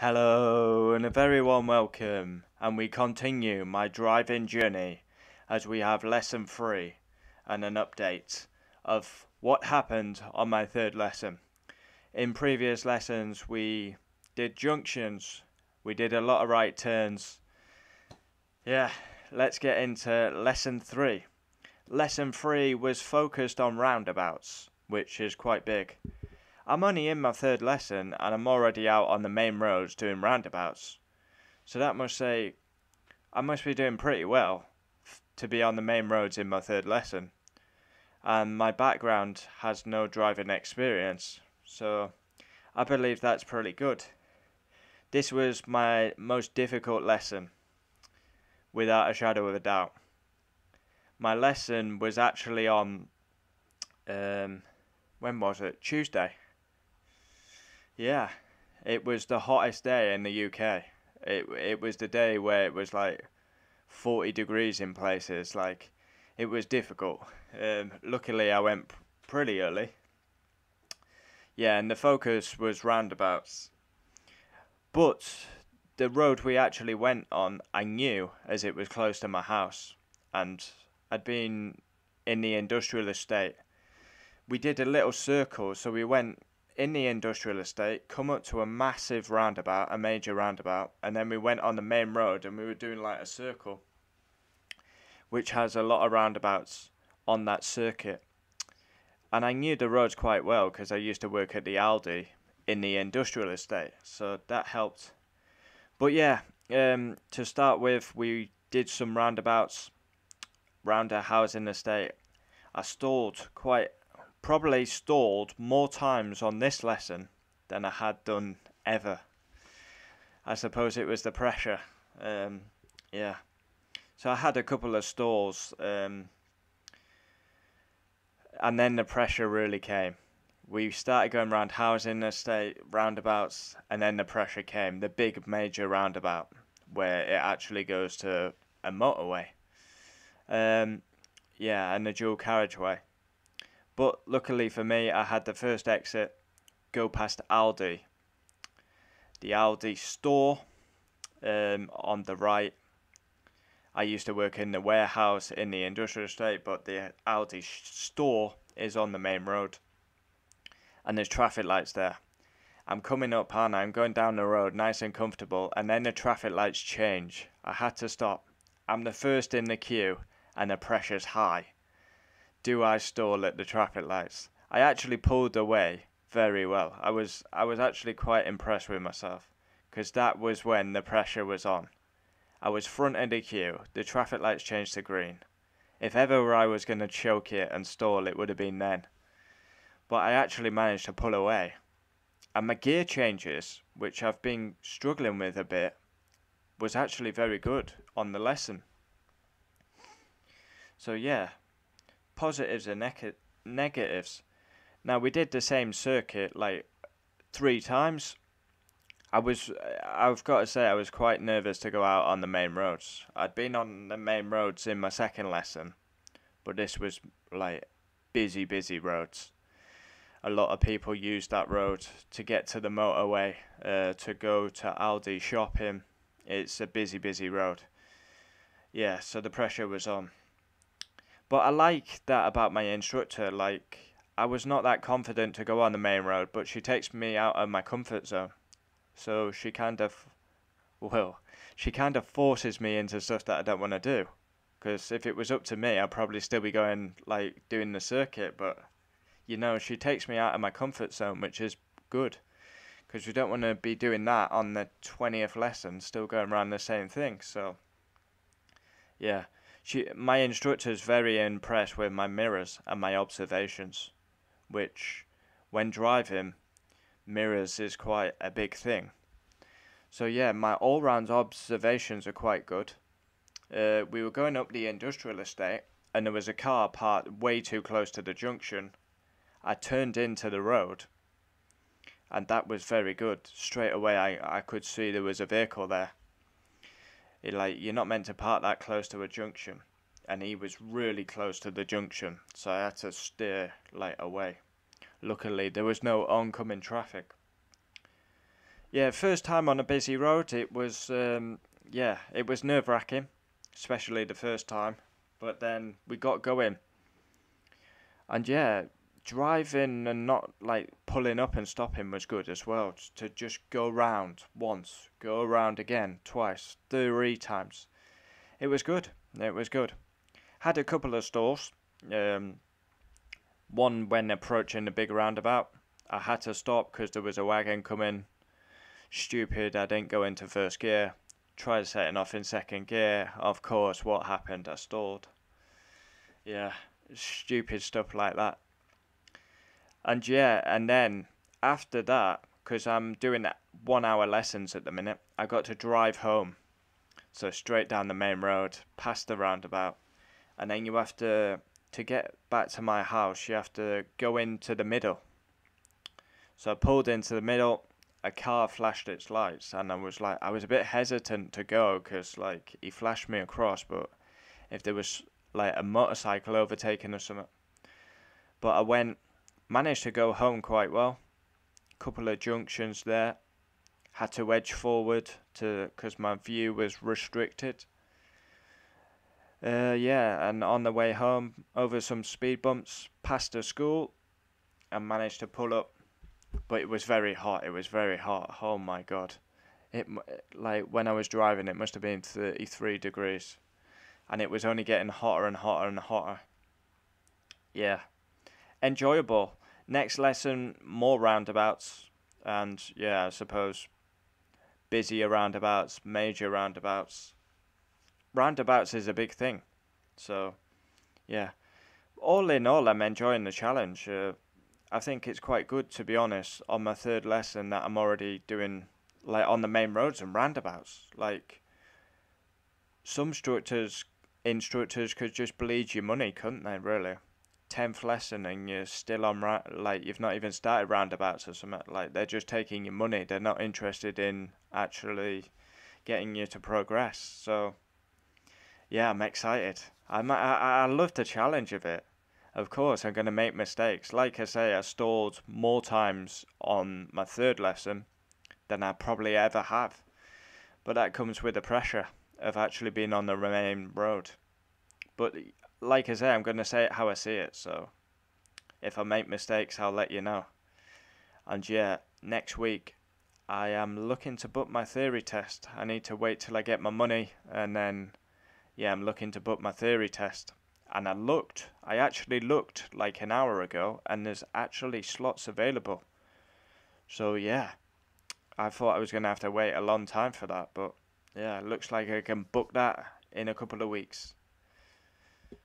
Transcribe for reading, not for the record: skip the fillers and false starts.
Hello and a very warm welcome, and we continue my driving journey as we have lesson 3 and an update of what happened on my third lesson. In previous lessons, we did junctions, we did a lot of right turns. Yeah, let's get into lesson 3. Lesson 3 was focused on roundabouts, which is quite big. I'm only in my third lesson and I'm already out on the main roads doing roundabouts. So that must say I must be doing pretty well to be on the main roads in my third lesson. And my background has no driving experience, so I believe that's pretty good. This was my most difficult lesson, without a shadow of a doubt. My lesson was actually on, when was it? Tuesday. Yeah, it was the hottest day in the UK. It was the day where it was like 40 degrees in places. Like, it was difficult. Luckily, I went pretty early. Yeah, and the focus was roundabouts. But the road we actually went on, I knew as it was close to my house, and I'd been in the industrial estate. We did a little circle, so we went in the industrial estate, come up to a massive roundabout, a major roundabout, and then we went on the main road and we were doing like a circle, which has a lot of roundabouts on that circuit. And I knew the roads quite well because I used to work at the Aldi in the industrial estate, so that helped. But yeah, to start with, we did some roundabouts round a housing estate. I probably stalled more times on this lesson than I had done ever. I suppose it was the pressure. Yeah. So I had a couple of stalls, and then the pressure really came. We started going around housing estate roundabouts, and then the pressure came. The big major roundabout where it actually goes to a motorway. Yeah, and the dual carriageway. But luckily for me, I had the first exit go past Aldi. The Aldi store on the right. I used to work in the warehouse in the industrial estate, but the Aldi store is on the main road. And there's traffic lights there. I'm coming up, and I'm going down the road nice and comfortable, and then the traffic lights change. I had to stop. I'm the first in the queue, and the pressure's high. Do I stall at the traffic lights? I actually pulled away very well. I was actually quite impressed with myself, because that was when the pressure was on. I was front of the queue, the traffic lights changed to green. If ever I was going to choke it and stall, it would have been then. But I actually managed to pull away. And my gear changes, which I've been struggling with a bit, was actually very good on the lesson. So yeah, positives and negatives. Now, we did the same circuit like 3 times. I've got to say, I was quite nervous to go out on the main roads. I'd been on the main roads in my second lesson, but this was like busy roads. A lot of people use that road to get to the motorway, to go to Aldi shopping. It's a busy road. Yeah, so the pressure was on. But I like that about my instructor. Like, I was not that confident to go on the main road, but she takes me out of my comfort zone. So she kind of forces me into stuff that I don't want to do. Because if it was up to me, I'd probably still be going, like, doing the circuit. But, she takes me out of my comfort zone, which is good. Because we don't want to be doing that on the 20th lesson, still going around the same thing. So, yeah. My instructor's very impressed with my mirrors and my observations. Which, when driving, mirrors is quite a big thing. So yeah, my all-round observations are quite good. We were going up the industrial estate, and there was a car parked way too close to the junction. I turned into the road, and that was very good. Straight away, I could see there was a vehicle there. You're not meant to park that close to a junction, and he was really close to the junction, so I had to steer away. Luckily, there was no oncoming traffic. Yeah, first time on a busy road, it was yeah, it was nerve-wracking, especially the first time. But then we got going, and yeah, driving and not like pulling up and stopping was good as well. To just go round once, go around again, twice, 3 times. It was good. It was good. Had a couple of stalls. Um, One when approaching the big roundabout. I had to stop because there was a wagon coming. Stupid, I didn't go into first gear. Tried setting off in second gear. Of course, what happened? I stalled. Yeah, stupid stuff like that. And yeah, and then after that, because I'm doing 1 hour lessons at the minute, I got to drive home. So straight down the main road, past the roundabout. And then you have to get back to my house, you have to go into the middle. So I pulled into the middle, a car flashed its lights, and I was a bit hesitant to go because, like, he flashed me across, but if there was, like, a motorcycle overtaking or something. But I managed to go home quite well. Couple of junctions there. Had to edge forward because my view was restricted. Yeah, and on the way home, over some speed bumps, past a school, and managed to pull up. But it was very hot. It was very hot. Oh my god! It like when I was driving, it must have been 33 degrees, and it was only getting hotter and hotter and hotter. Yeah, enjoyable. Next lesson, more roundabouts, and yeah, I suppose busier roundabouts, major roundabouts. Roundabouts is a big thing. So yeah, all in all, I'm enjoying the challenge. I think it's quite good, to be honest, on my third lesson that I'm already doing like on the main roads and roundabouts. Like some instructors could just bleed your money, couldn't they? Really, 10th lesson and you're still on like you've not even started roundabouts or something. Like they're just taking your money. They're not interested in actually getting you to progress. So yeah, I'm excited. I love the challenge of it. Of course, I'm going to make mistakes. Like I say, I stalled more times on my third lesson than I probably ever have. But that comes with the pressure of actually being on the main road. But like I say, I'm going to say it how I see it. So if I make mistakes, I'll let you know. And yeah, next week I am looking to book my theory test. I need to wait till I get my money and then yeah, I'm looking to book my theory test. And I actually looked like an hour ago, and there's actually slots available. So yeah, I thought I was going to have to wait a long time for that, but yeah, it looks like I can book that in a couple of weeks.